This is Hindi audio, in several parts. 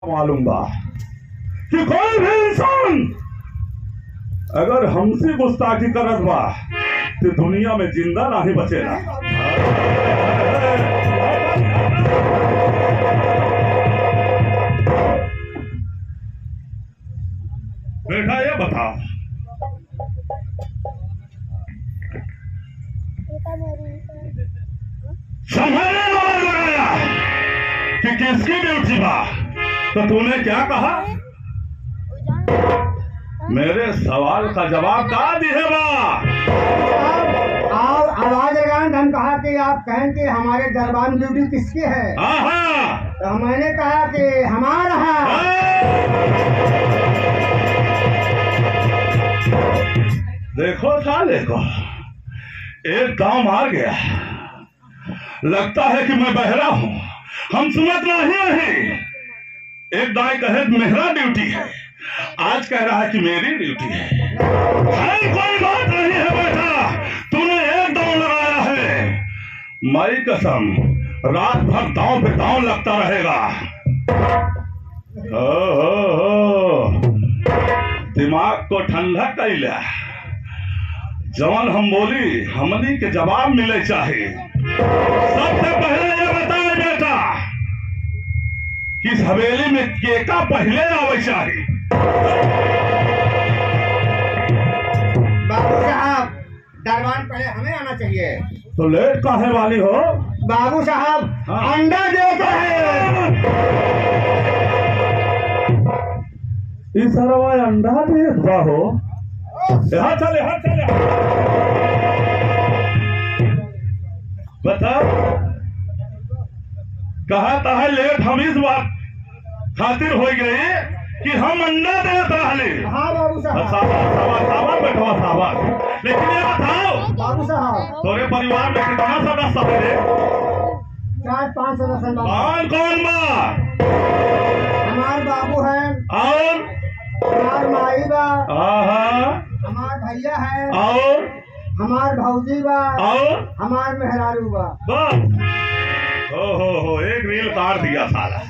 मालूम बा कि कोई भी इंसान अगर हमसे गुस्ताखी करत बा तो दुनिया में जिंदा नहीं बचेला। बेटा ये बता, संभालने वाला लगाया कि किसकी ड्यूटी बा, तो तूने क्या कहा? मेरे सवाल का जवाब का दिए बा? आप आवाज लगाएं। हम कहा कि आप कहें कि हमारे दरबार में ड्यूटी किसकी है, तो मैंने कहा कि हमारा है। देखो साले को एक गांव मार गया, लगता है कि मैं बहरा हूं, हम सुनत नहीं। एक दाई कहे मेरा ड्यूटी है, आज कह रहा है कि मेरी ड्यूटी है। कोई बात नहीं है बेटा, तूने एक दांव लगाया है, माई कसम रात भर दांव पे दांव लगता रहेगा। दिमाग को ठंडा कैला, जवान हम बोली हमनी के जवाब मिले चाहिए। सबसे पहले ये बताए बेटा कि इस हवेली में केका पहले आवे चाहिए? बाबू साहब, दरबार पहले हमें आना चाहिए। तो लेट काहे वाली हो? बाबू साहब अंडा देते हैं। इस सरवा अंडा देता हो? यहाँ चले, यहाँ चले। बता, कहा है लेट हम इस बात खातिर हो गई कि हम अंडा देता है। हाँ बाबू साहब। सावा बैठवा सावा। लेकिन ये बताओ बाबू साहब, तोरे परिवार में कितना सदस्य है? 4-5 सदस्य। कौन कौन बा? हमारे बाबू है, और हमार माई बा, हमार भैया है, और हमार भौजी बा, और हमार मेहरारू बा। बस हो एक रील काट दिया साला।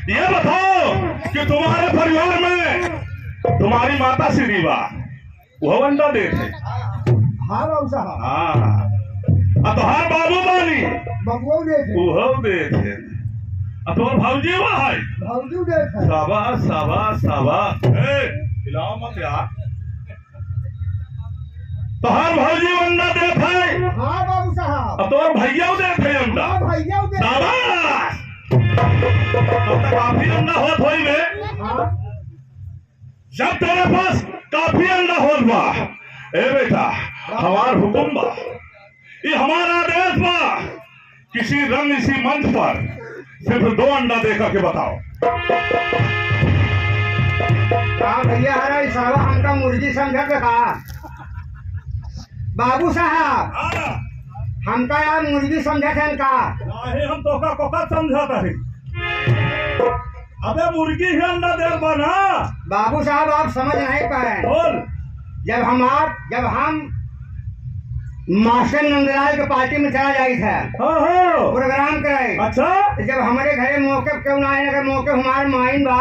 ये बताओ कि तुम्हारे परिवार में तुम्हारी माता श्री बा, वो अंडा देते? हाँ बाबू साहब। हाँ, तुम्हारे बाबू बानी बबुआ देते, वो देते। तुम्हारे भौजी बा है, भौजी देते। शाबाश शाबाश शाबाश। खिलाओ मत यार। तुम्हारे भौजी अंडा देते है? हाँ बाबू साहब। अब तुम्हारे भैया देते अंडा? हाँ भैया देते। शाबाश। तब तक काफी अंडा होत होई में। हाँ। जब तेरे पास काफी अंडा होत बा, ए बेटा हमार हुकुम बा, ये हमारा आदेश बा, किसी रंग इसी मंच पर सिर्फ 2 अंडा देकर के बताओ। हाँ भैया, हरा इशारा हमका मुर्गी समझ के कहा। बाबू साहब हमका यार मुर्गी समझे थे का? नहीं, हम तो का कोका समझाता है। अबे मुर्गी ही अंडा दे बना। बाबू साहब आप समझ नहीं पाए। बोल। जब हम मास्टर नंदलाल के पार्टी में चला जाई था, प्रोग्राम कराए। अच्छा, जब हमारे घरे मौके क्यों ना आए, अगर मौके हमारे माइन बा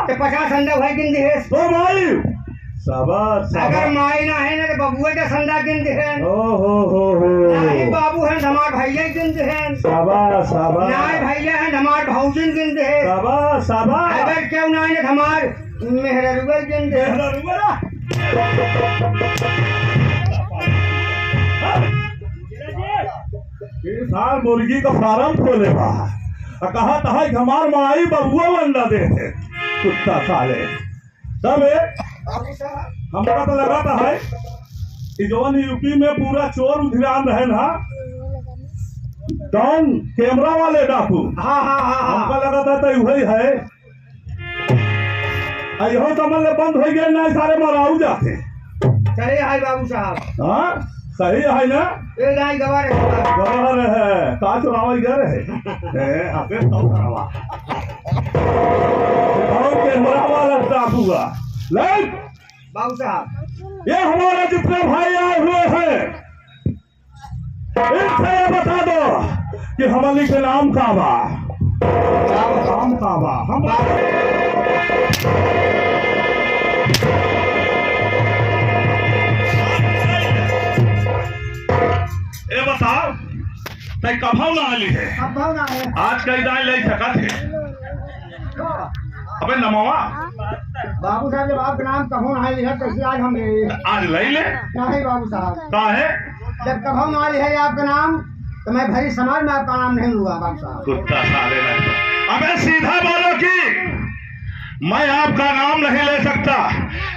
तो 50 अंडा भाई गिन दे। तो भाई शाबाश। अगर माई ना है ना तो बबुआ का संदा गिन दे। नहीं बाबू है हमारे भैया गिन दे। शाबाश शाबाश। नहीं भैया है हमारे भौजी गिन दे। शाबाश शाबाश। अगर क्यों ना है हमारे मेहरुआ गिन दे। साल मुर्गी का फार्म खोले बा, कहा था कि हमार माई बबुआ अंडा देते। कुत्ता साले तब हमका तो लगाता है कि जवन यूपी में पूरा चोर ध्यान रहे ना, डॉन कैमरा वाले डाकू। हमका लगा था तो वही है। यहो समझ ले बंद हो गया ना, सारे मराऊ जाते। चले हाय बाबू साहब। हाँ सही है ना? ए गाय गवार है का चुनाव गए रहे आपे तो करवा कैमरा वाला डाकू हुआ। बाबू साहब ये हमारे जितने भाई आए हुए हैं, इनसे बता दो कि हमारी के नाम का बा। काम बतावा हम ए बताओ तय कभौ ना आली है अब भाव ना है आज कई दाई ले सकत है अबे नमवा बाबू साहब जब आपका नाम कभो ना लिखा कैसे आज हम ले आज ले ले नहीं बाबू साहब का है जब कभो ना है आपका नाम तो मैं भरी समाज में आपका नाम नहीं लूंगा बाबू साहब कुत्ता साले नहीं अबे सीधा बोलो कि मैं आपका नाम नहीं ले सकता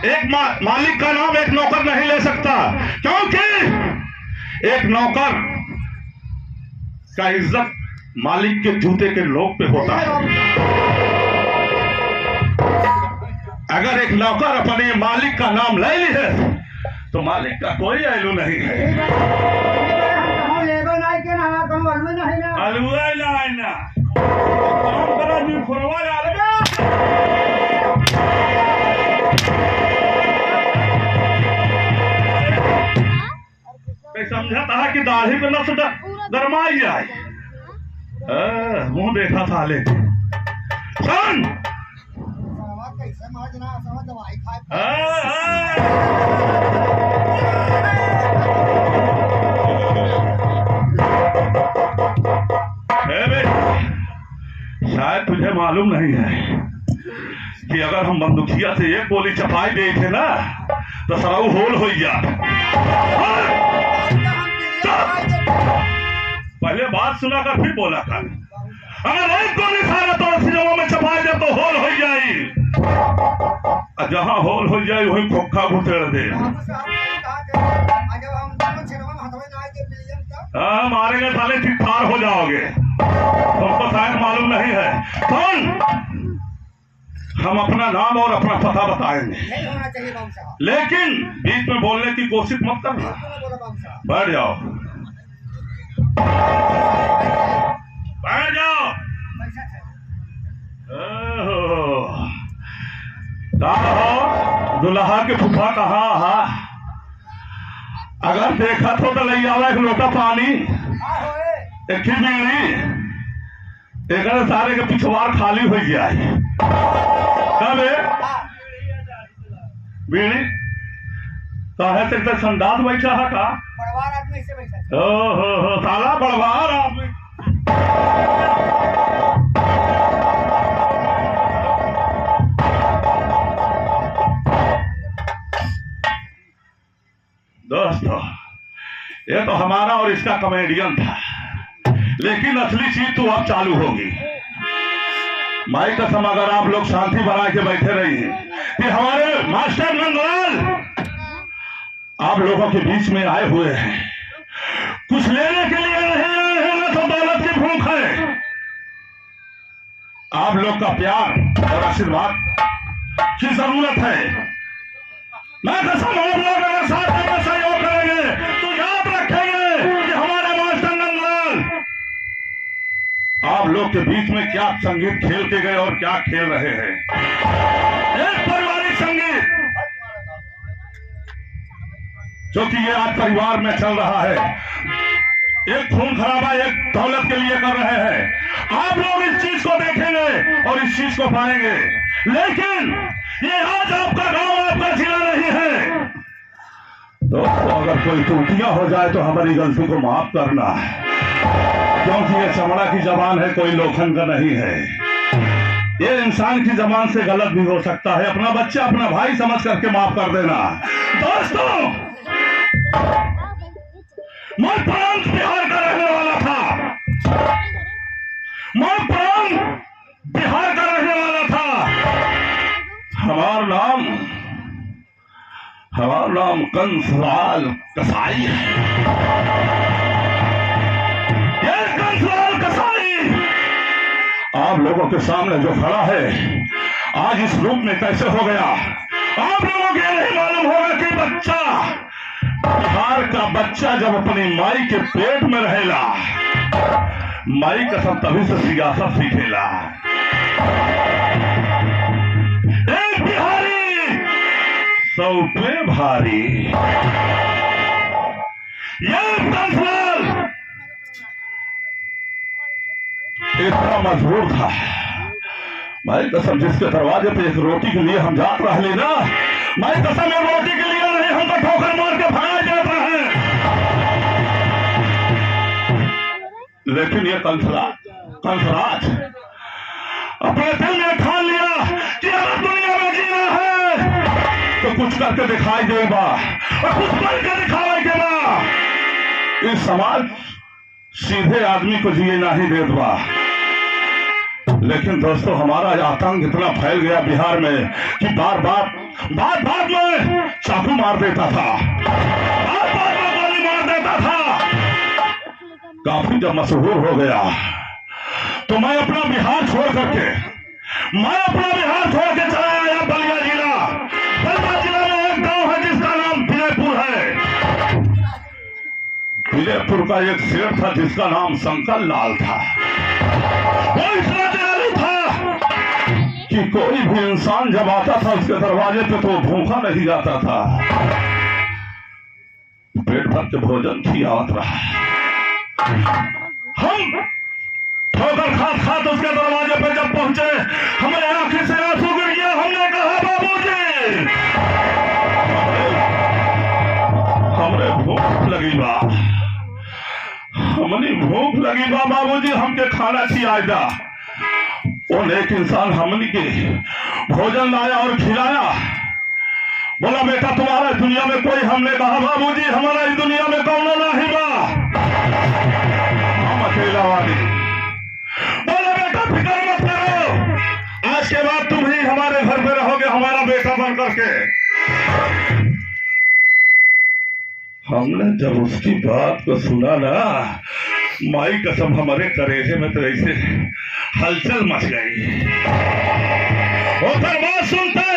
एक मालिक का नाम एक नौकर नहीं ले सकता क्योंकि एक नौकर का इज्जत मालिक के जूते के लोग पे होता है अगर एक नौकर अपने मालिक का नाम ले ली है तो मालिक का कोई वैल्यू नहीं है अलुआ ना काम करा जी फुरवा डालेगा समझा था कि दाढ़ी पे नस गरमाई जाए मुंह देखा था ले सुन शायद तुझे मालूम नहीं है कि अगर हम बंदूकिया से एक गोली चपाई दे थे ना तो सराऊ होल हो गया पहले बात सुना कर फिर बोला कर अगर एक गोली सारा तो सिनेमा में चपाई दे तो होल हो जाई जहां होल हो जाए वही खोखा घुसेड़ दे हाँ मारेंगे साले ठीक ठाक हो जाओगे तुमको शायद मालूम नहीं है कौन हम अपना नाम और अपना पता बताएंगे लेकिन बीच में बोलने की कोशिश मत करना बैठ जाओ बैठ जाओ कहा दुल्हा के फूफा कहा अगर देखा तो ले आवा एक लोटा पानी एक ही बीड़ी एक सारे के पिछवाड़ खाली हो गया है कब बीड़ी काहे से तक संदास बैठा है का हो साला बड़वार आदमी दोस्तों ये तो हमारा और इसका कॉमेडियन था लेकिन असली चीज तो अब चालू होगी माई कसम अगर आप लोग शांति बना के बैठे रही हैं कि हमारे मास्टर नंदलाल आप लोगों के बीच में आए हुए हैं कुछ लेने के लिए नहीं आए हैं ना तो दौलत की भूख है आप लोग का प्यार और आशीर्वाद की जरूरत है मैं कसम आप लोग अगर साथ में सहयोग करेंगे तो याद रखेंगे कि हमारे मास्टर नंदलाल आप लोग के बीच में क्या संगीत खेल के गए और क्या खेल रहे हैं एक पारिवारिक संगीत जो कि ये आज परिवार में चल रहा है एक खून खराबा एक दौलत के लिए कर रहे हैं आप लोग इस चीज को देखेंगे और इस चीज को पाएंगे लेकिन ये आज आपका गांव आपका जिला नहीं है दोस्तों अगर कोई त्रुटियां हो जाए तो हमारी गलती को माफ करना क्योंकि ये चमड़ा की जबान है कोई लोखंड का नहीं है ये इंसान की जबान से गलत भी हो सकता है अपना बच्चा अपना भाई समझ करके माफ कर देना दोस्तों मैं प्रांत बिहार का रहने वाला था मैं प्रांत बिहार का रहने वाला था हमारा नाम कंसलाल कसाई है ये कंसलाल कसाई आप लोगों के सामने जो खड़ा है आज इस रूप में कैसे हो गया आप लोगों को नहीं मालूम होगा कि बच्चा बिहार का बच्चा जब अपनी माई के पेट में रहेला माई का सब तभी से सियासत सीखेला एक बिहारी सौ पे भारी ये कंसलाल इतना मजबूर था भाई कसम जिसके दरवाजे पे एक रोटी के लिए हम जात रह ना, भाई कसम एक रोटी के लिए नहीं, हम तो ठोकर मार के भगाए जाते हैं। लेकिन ये कंसराज अपने दिल में ठान लिया कि अगर दुनिया में जीना है तो कुछ करके दिखाई देगा और कुछ करके दिखावे के बा। इस समाज सीधे आदमी को जिए नहीं देता। लेकिन दोस्तों हमारा आतंक इतना फैल गया बिहार में कि बात में चाकू मार देता था, बात में गोली मार देता था। काफी जब मशहूर हो गया तो मैं अपना बिहार छोड़ के चला आया बलिया जिला। बलिया जिला में एक गांव है जिसका नाम विजयपुर है। विजयपुर का एक शेर था जिसका नाम शंकर लाल था। वो इतना दयालु था कि कोई भी इंसान जब आता था उसके दरवाजे पे तो भूखा नहीं जाता था, पेट भर के भोजन खिलावत रहा। हम ठोकर खात उसके दरवाजे पे जब पहुंचे हमारे आंखें से आंसू गिर गया। हमने कहा बाबूजी हमरे भूख लगी बा बाबूजी, हमके खाना खिलाएगा। और एक इंसान हमनी के भोजन लाया और खिलाया। बोला बेटा तुम्हारा इस दुनिया में कोई, हमने कहा बाबूजी हमारा इस दुनिया में कौन नहीं बा, हम अकेला वाली। बोला बेटा फिक्र मत करो, आज के बाद तुम ही हमारे घर में रहोगे हमारा बेटा बन करके। हमने जब उसकी बात को सुना ना, माई कसम हमारे करेजे में तो ऐसे हलचल मच गई। बात सुनते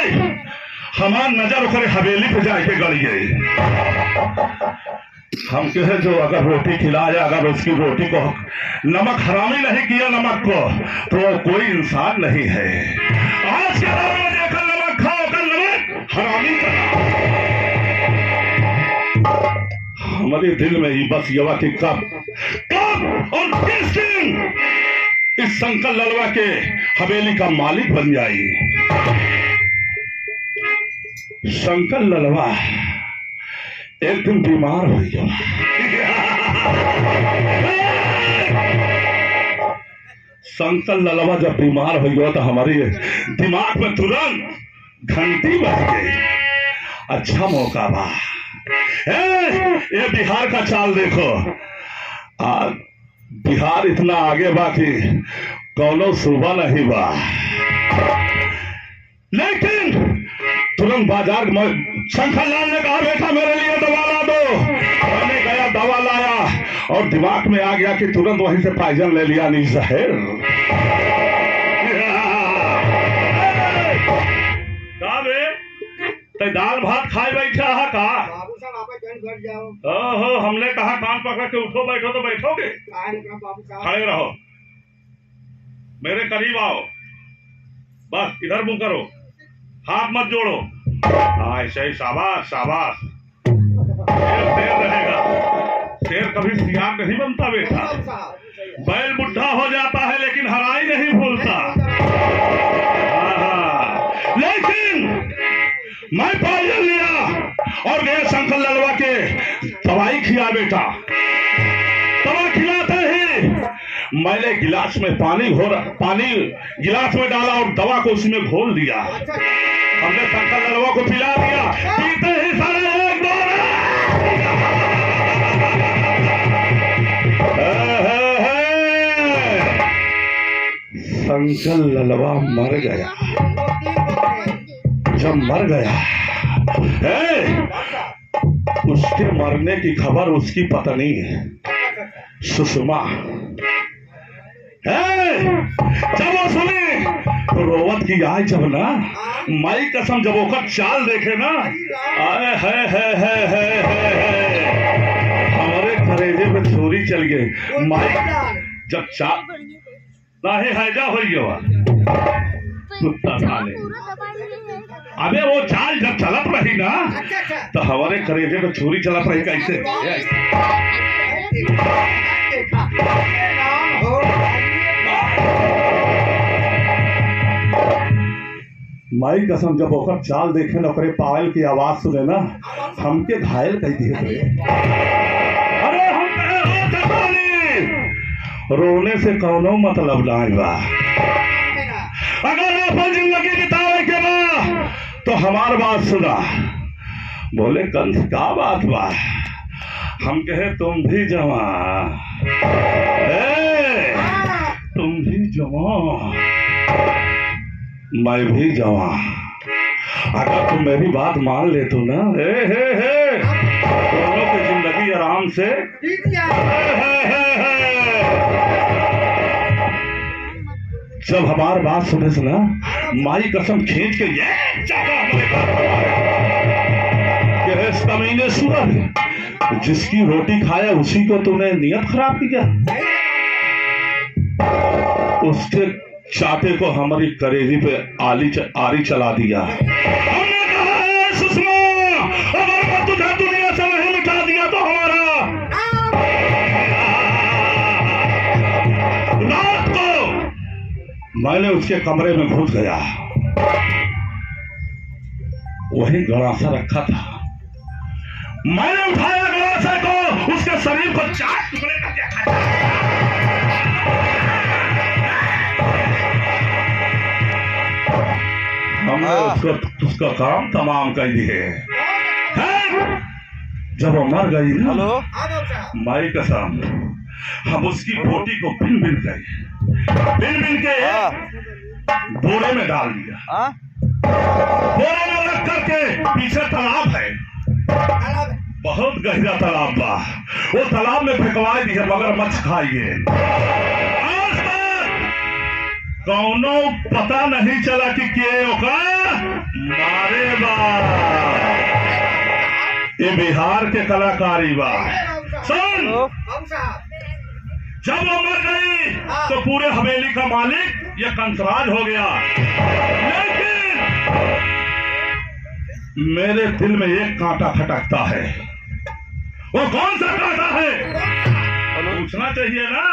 हमार नजर उखरे हवेली पे जाके गड़ गई। हम कहे जो अगर रोटी खिलाया, अगर उसकी रोटी को नमक हरामी नहीं किया नमक को, तो वो कोई इंसान नहीं है। आज के दौर में देखकर नमक खाओ, कल नमक हरामी करो। हमारे दिल में ही बस यवा की कब और किस दिन इस शंकर ललवा के हवेली का मालिक बन जाए। शंकर ललवा एक दिन बीमार हो गया। शंकर ललवा जब बीमार हो गया तो हमारे दिमाग में तुरंत घंटी बज गई। अच्छा मौका बा, ये बिहार का चाल देखो। आज बिहार इतना आगे बा कि कौनो सूबा नहीं बा। लेकिन तुरंत बाजार में शंकरलाल ने कहा बेटा मेरे लिए दवा ला दो। मैंने गया दवा लाया और दिमाग में आ गया कि तुरंत वहीं से पायजन ले लिया। नहीं जहर दाल भात खाए बैठा है का? ओहो, हमने कहा कान पकड़ के उठो बैठो तो बैठोगे, खड़े रहो, मेरे करीब आओ, बस इधर मुंह करो, हाथ मत जोड़ो। ऐसे ही शाबाश शाबाश। शेर रहेगा, शेर कभी सियार नहीं बनता बेटा। बैल बुढ़ा हो जाता है लेकिन हराई नहीं भूलता। लेकिन मैं पायजन लिया और गए शंकर ललवा के दवाई खिला बेटा। दवा खिलाते ही मैंने गिलास में पानी गिलास में डाला और दवा को उसमें घोल दिया। हमने शंकर ललवा को पिला दिया। पीते ही सारे एक शंकर ललवा मर गया। जब मर गया उसके मरने की खबर उसकी पत्नी सुषमा जब वो सुनी तो रोवत की आय जब ना, माई कसम जब ओकर चाल देखे ना, आए है हमारे करेजे में चोरी चल गई। माई जब चाल नहीं हैजा हो गया कुत्ता साले। अबे वो चाल जब चलत रही ना तो हमारे करेजे में चोरी चलत रही। कैसे माई कसम जब ओकर चाल देखे न ओकरे पायल की आवाज सुने ना हमके घायल कह दिए थे। अरे हम रोने से कौनो मतलब नहीं बा। अगर अपन जिंदगी बितावे के बा तो हमार बात सुना। बोले कंस का बात बा? हम कहे तुम भी जवान, तुम भी जवान, मैं भी जवान। अगर तुम मेरी बात मान ले तो ना दोनों की जिंदगी आराम से जब हमारी बात सुने से ना माई कसम खींच के ये कमीने सूरज जिसकी रोटी खाया उसी को तूने नियत खराब किया। उसके चाटे को हमारी करेजी पे आरी चला दिया। हमने कहा है सुषमा, अगर तुझे दुनिया से नहीं मिटा दिया तो हमारा रात को मैंने उसके कमरे में घुस गया। वही गड़ासा रखा था, मैंने उठाया गड़ासे को, उसके शरीर को 4 टुकड़े करके खाया। हमने उसका काम तमाम कर दिए। जब वो मर गई ना माई कसम हम उसकी बोटी को बिन के बोरे में डाल दिया। बोरे में रख करके पीछे तालाब है, बहुत गहरा तालाब बा, वो तालाब में फेंकवा दिया। मगरमच्छ खाइए। आज तक कौनो पता नहीं चला कि के मारे बा। ये बिहार के कलाकारी बा। सुन, जब वो मर गई तो पूरे हवेली का मालिक ये कंसराज हो गया। लेकिन मेरे दिल में एक कांटा खटकता है। वो कौन सा कांटा है? पूछना चाहिए ना।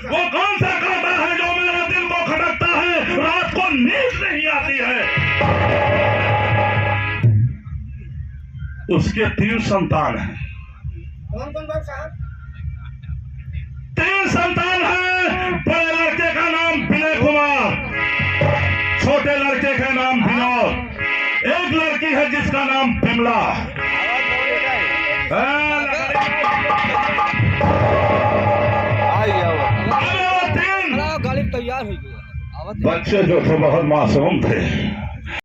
वो कौन सा कांटा है जो मेरे दिल को खटकता है, रात को नींद नहीं आती है? उसके 3 संतान हैं। कौन बात साहब? 3 संतान हैं। बड़े लड़के का नाम विनय कुमार, छोटे लड़के का नाम विनोद, एक लड़की है जिसका नाम बिमला। बच्चे जो थे बहुत मासूम थे।